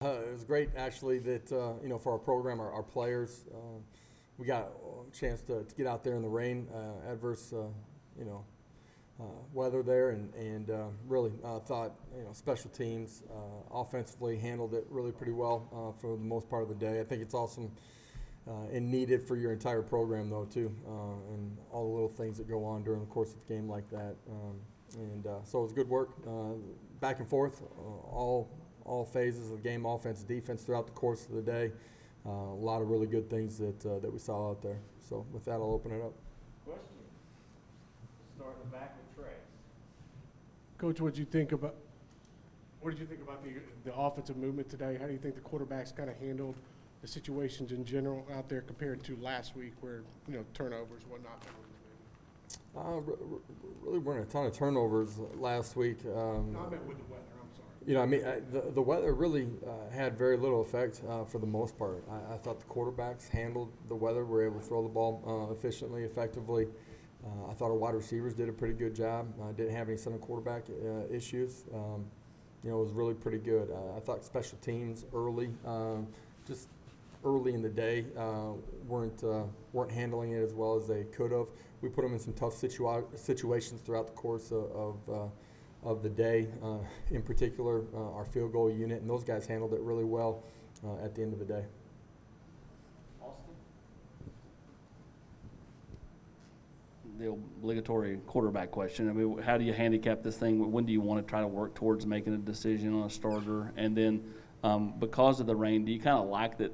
It was great, actually, that for our program, our players, we got a chance to get out there in the rain, adverse, you know, weather there, and really thought special teams offensively handled it really pretty well for the most part of the day. I think it's awesome and needed for your entire program, though, too, and all the little things that go on during the course of a game like that. So it was good work, back and forth, all phases of the game, offense, defense, throughout the course of the day. A lot of really good things that we saw out there. So with that, I'll open it up. Question. Start in the back with Trey. Coach, what did you think about the offensive movement today? How do you think the quarterbacks kind of handled the situations in general out there compared to last week, where turnovers, whatnot? Really weren't a ton of turnovers last week. No, I meant with the weather. I'm sorry. The weather really had very little effect for the most part. I thought the quarterbacks handled the weather, were able to throw the ball efficiently, effectively. I thought our wide receivers did a pretty good job. Didn't have any center quarterback issues. It was really pretty good. I thought special teams early, just early in the day, weren't handling it as well as they could have. We put them in some tough situations throughout the course of the day, in particular our field goal unit, and those guys handled it really well at the end of the day. Austin? The obligatory quarterback question. I mean, how do you handicap this thing? When do you want to try to work towards making a decision on a starter? And then because of the rain, do you kind of like that,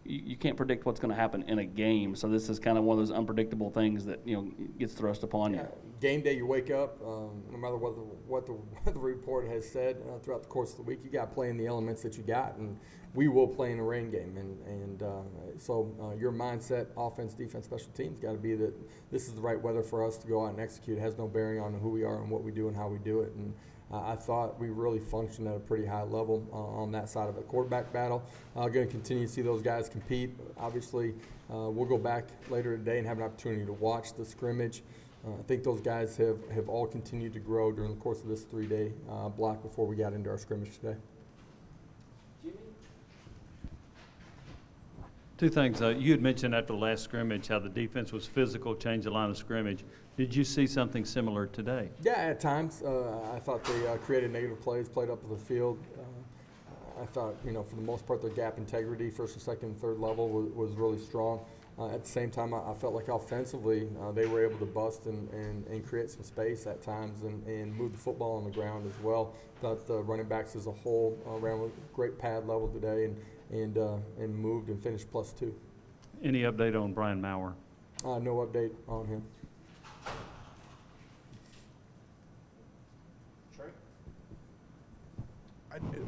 you can't predict what's going to happen in a game, so this is kind of one of those unpredictable things that gets thrust upon you. Game day, you wake up, no matter what the weather report has said throughout the course of the week, you got to play in the elements that you got, and we will play in a rain game, and so your mindset, offense, defense, special teams, got to be that this is the right weather for us to go out and execute. It has no bearing on who we are and what we do and how we do it, and I thought we really functioned at a pretty high level on that side of it. Quarterback battle, going to continue to see those guys compete. Obviously, we'll go back later today and have an opportunity to watch the scrimmage. I think those guys have all continued to grow during the course of this 3-day block before we got into our scrimmage today. Jimmy? Two things. You had mentioned after the last scrimmage how the defense was physical, changed the line of scrimmage. Did you see something similar today? Yeah, at times. I thought they created negative plays, played up the field. I thought, for the most part, their gap integrity, first and second and third level, was really strong. At the same time, I felt like offensively they were able to bust and create some space at times and move the football on the ground as well. Thought the running backs as a whole ran with great pad level today and moved and finished +2. Any update on Brian Maurer? No update on him. Trey?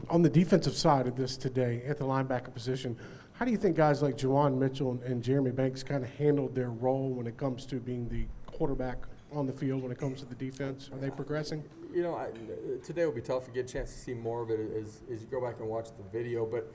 On the defensive side of this today, at the linebacker position, how do you think guys like Juwan Mitchell and Jeremy Banks kind of handled their role when it comes to being the quarterback on the field when it comes to the defense? Are they progressing? Today will be tough to get a chance to see more of it as you go back and watch the video, but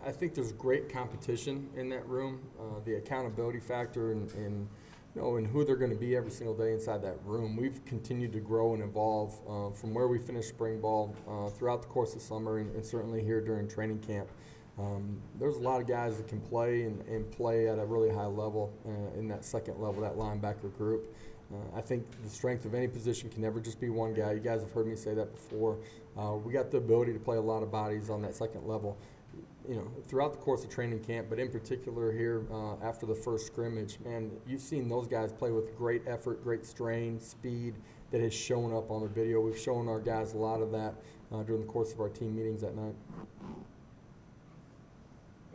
I think there's great competition in that room. The accountability factor and who they're going to be every single day inside that room. We've continued to grow and evolve from where we finished spring ball throughout the course of summer and certainly here during training camp. There's a lot of guys that can play and play at a really high level in that second level, that linebacker group. I think the strength of any position can never just be one guy. You guys have heard me say that before. We got the ability to play a lot of bodies on that second level. Throughout the course of training camp, but in particular here after the first scrimmage, man, you've seen those guys play with great effort, great strain, speed that has shown up on the video. We've shown our guys a lot of that during the course of our team meetings at night.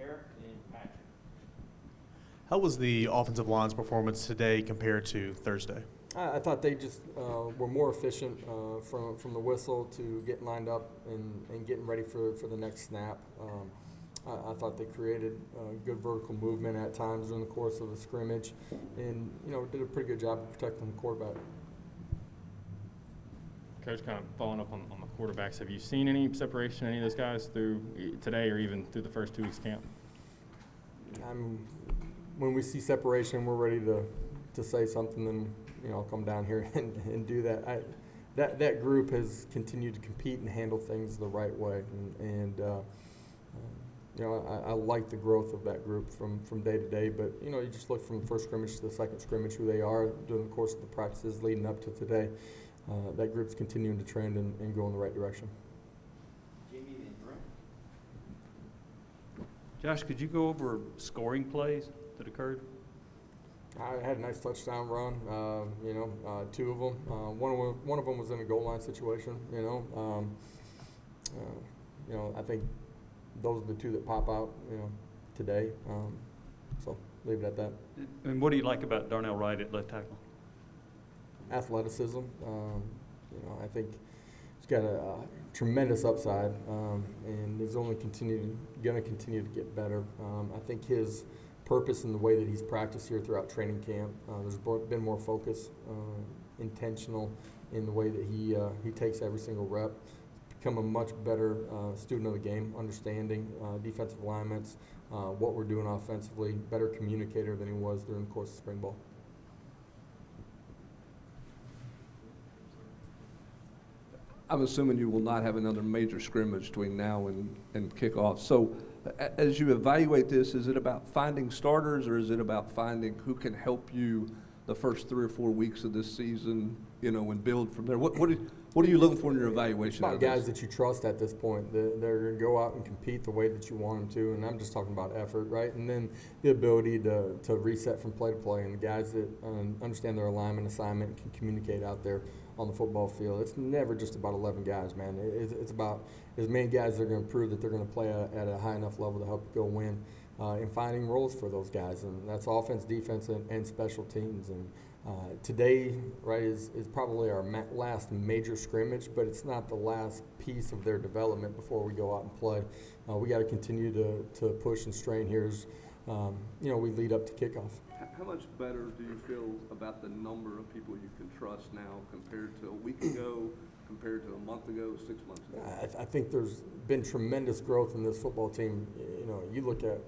Eric and Patrick. How was the offensive line's performance today compared to Thursday? I thought they just were more efficient from the whistle to getting lined up and getting ready for the next snap. I thought they created good vertical movement at times during the course of the scrimmage and, did a pretty good job of protecting the quarterback. Coach, kind of following up on the quarterbacks, have you seen any separation in any of those guys through today or even through the first 2 weeks camp? When we see separation, we're ready to say something, then I'll come down here and do that. That group has continued to compete and handle things the right way, and I like the growth of that group from day to day, but, you just look from the first scrimmage to the second scrimmage, who they are during the course of the practices leading up to today. That group's continuing to trend and go in the right direction. Josh, could you go over scoring plays that occurred? I had a nice touchdown run, two of them. One of them was in a goal line situation, I think those are the two that pop out, today. So leave it at that. And what do you like about Darnell Wright at left tackle? Athleticism. I think he's got a tremendous upside, and is only going to continue to get better. I think his purpose in the way that he's practiced here throughout training camp, there's been more focus, intentional in the way that he takes every single rep. Become a much better student of the game, understanding defensive alignments, what we're doing offensively, better communicator than he was during the course of spring ball. I'm assuming you will not have another major scrimmage between now and kickoff. So as you evaluate this, is it about finding starters, or is it about finding who can help you the first 3 or 4 weeks of this season, and build from there? What are you looking for in your evaluation? It's about guys that you trust at this point. They're going to go out and compete the way that you want them to, and I'm just talking about effort, right? And then the ability to reset from play to play, and the guys that understand their alignment, assignment, and can communicate out there on the football field. It's never just about 11 guys, man. It's about as many guys that are going to prove that they're going to play at a high enough level to help you go win, and finding roles for those guys. And that's offense, defense, and special teams. And today, right, is probably our last major scrimmage, but it's not the last piece of their development before we go out and play. We got to continue to push and strain here as we lead up to kickoff. How much better do you feel about the number of people you can trust now compared to a week ago, compared to a month ago, 6 months ago? I think there's been tremendous growth in this football team. You look at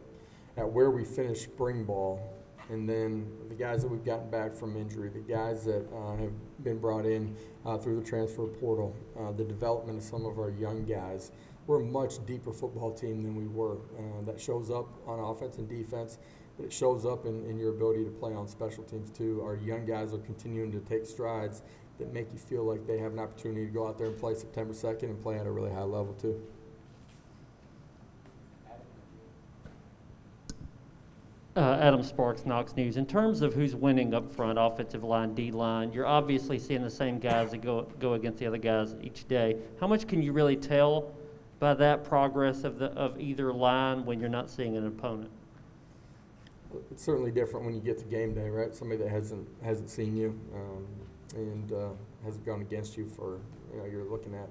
where we finished spring ball, and then the guys that we've gotten back from injury, the guys that have been brought in through the transfer portal, the development of some of our young guys. We're a much deeper football team than we were. That shows up on offense and defense, but it shows up in your ability to play on special teams too. Our young guys are continuing to take strides that make you feel like they have an opportunity to go out there and play September 2nd and play at a really high level too. Adam Sparks, Knox News. In terms of who's winning up front, offensive line, D-line, you're obviously seeing the same guys that go against the other guys each day. How much can you really tell by that progress of either line when you're not seeing an opponent? It's certainly different when you get to game day, right? Somebody that hasn't seen you and hasn't gone against you for, you're looking at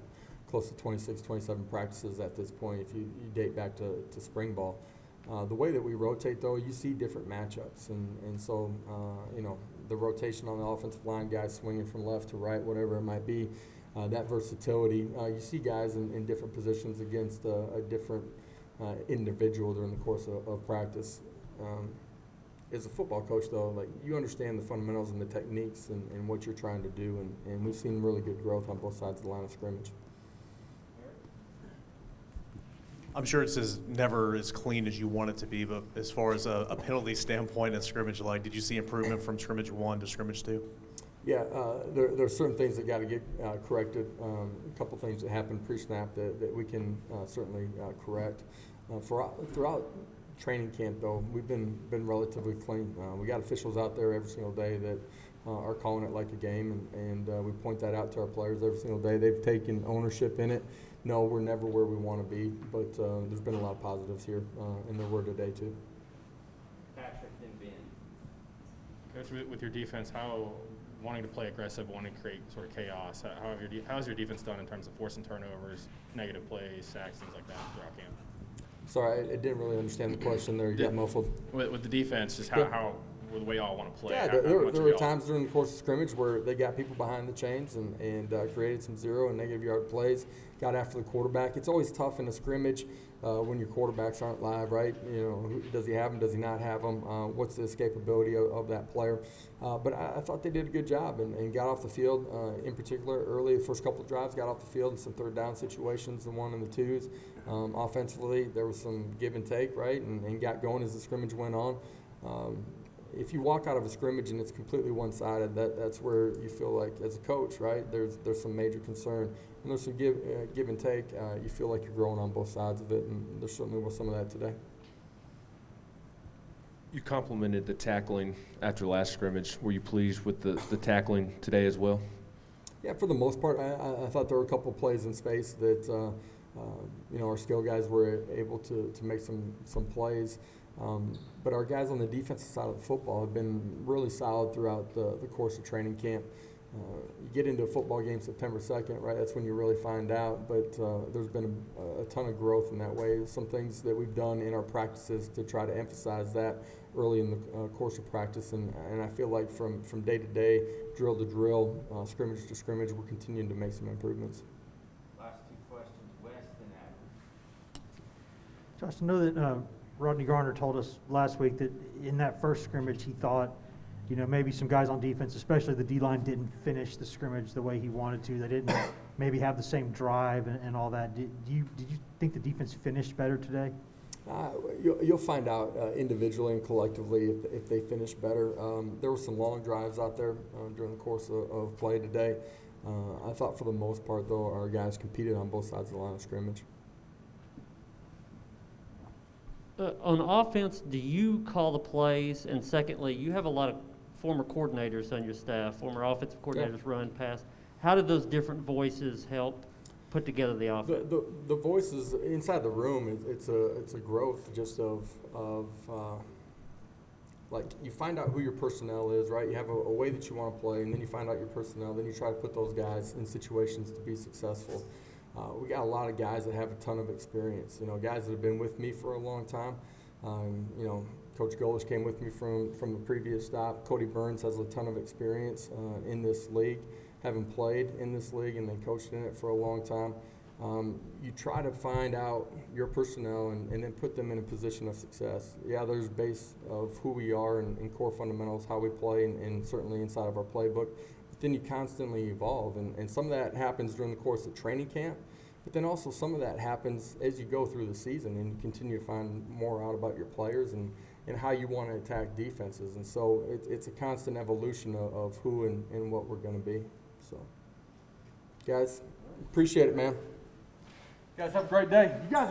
close to 26, 27 practices at this point if you date back to spring ball. The way that we rotate, though, you see different matchups, and so the rotation on the offensive line, guys swinging from left to right, whatever it might be, that versatility. You see guys in different positions against a different individual during the course of practice. As a football coach, though, like, you understand the fundamentals and the techniques and what you're trying to do, and we've seen really good growth on both sides of the line of scrimmage. I'm sure it's never as clean as you want it to be, but as far as a penalty standpoint and scrimmage, did you see improvement from scrimmage 1 to scrimmage 2? Yeah, there are certain things that got to get corrected. A couple things that happened pre-snap that we can certainly correct. Throughout training camp, though, we've been relatively clean. We got officials out there every single day that are calling it like a game, and we point that out to our players every single day. They've taken ownership in it. No, we're never where we want to be, but there's been a lot of positives here, and there were today too. Patrick and Ben. Coach, with your defense, how wanting to play aggressive, wanting to create sort of chaos, how's your defense done in terms of forcing turnovers, negative plays, sacks, things like that throughout camp? Sorry, I didn't really understand the question there. You got muffled. With the defense, just Yeah. how the way y'all want to play. Yeah, there were times during the course of scrimmage where they got people behind the chains and created some 0 and negative yard plays, got after the quarterback. It's always tough in a scrimmage when your quarterbacks aren't live, right? Does he have them? Does he not have them? What's the escapability of that player? But I thought they did a good job and got off the field, in particular, early, the first couple of drives, got off the field in some third down situations, the 1 and the 2s, Offensively, there was some give and take, right, and got going as the scrimmage went on. If you walk out of a scrimmage and it's completely one-sided, that's where you feel like, as a coach, right, there's some major concern. And there's some give and take. You feel like you're growing on both sides of it, and there certainly was some of that today. You complimented the tackling after the last scrimmage. Were you pleased with the tackling today as well? Yeah, for the most part, I thought there were a couple of plays in space that our skill guys were able to make some plays. But our guys on the defensive side of the football have been really solid throughout the course of training camp. You get into a football game September 2nd, right? That's when you really find out. But there's been a ton of growth in that way. Some things that we've done in our practices to try to emphasize that early in the course of practice. And I feel like from day to day, drill to drill, scrimmage to scrimmage, we're continuing to make some improvements. Last two questions, West and Adam. Josh, I know that Rodney Garner told us last week that in that first scrimmage he thought, maybe some guys on defense, especially the D-line, didn't finish the scrimmage the way he wanted to. They didn't maybe have the same drive and all that. Did you think the defense finished better today? You'll find out individually and collectively if they finish better. There were some long drives out there during the course of play today. I thought for the most part, though, our guys competed on both sides of the line of scrimmage. On offense, do you call the plays? And secondly, you have a lot of former coordinators on your staff, former offensive coordinators run, pass. How did those different voices help put together the offense? The voices inside the room, it's a growth just of like you find out who your personnel is, right? You have a way that you want to play, and then you find out your personnel. Then you try to put those guys in situations to be successful. We got a lot of guys that have a ton of experience. Guys that have been with me for a long time. Coach Golish came with me from the previous stop. Cody Burns has a ton of experience in this league, having played in this league and then coached in it for a long time. You try to find out your personnel and then put them in a position of success. Yeah, there's base of who we are and core fundamentals, how we play, and certainly inside of our playbook. But then you constantly evolve, and some of that happens during the course of training camp. But then also some of that happens as you go through the season and you continue to find more out about your players and how you want to attack defenses. And so it's a constant evolution of who and what we're going to be. So, guys, appreciate it, man. Guys, have a great day. You guys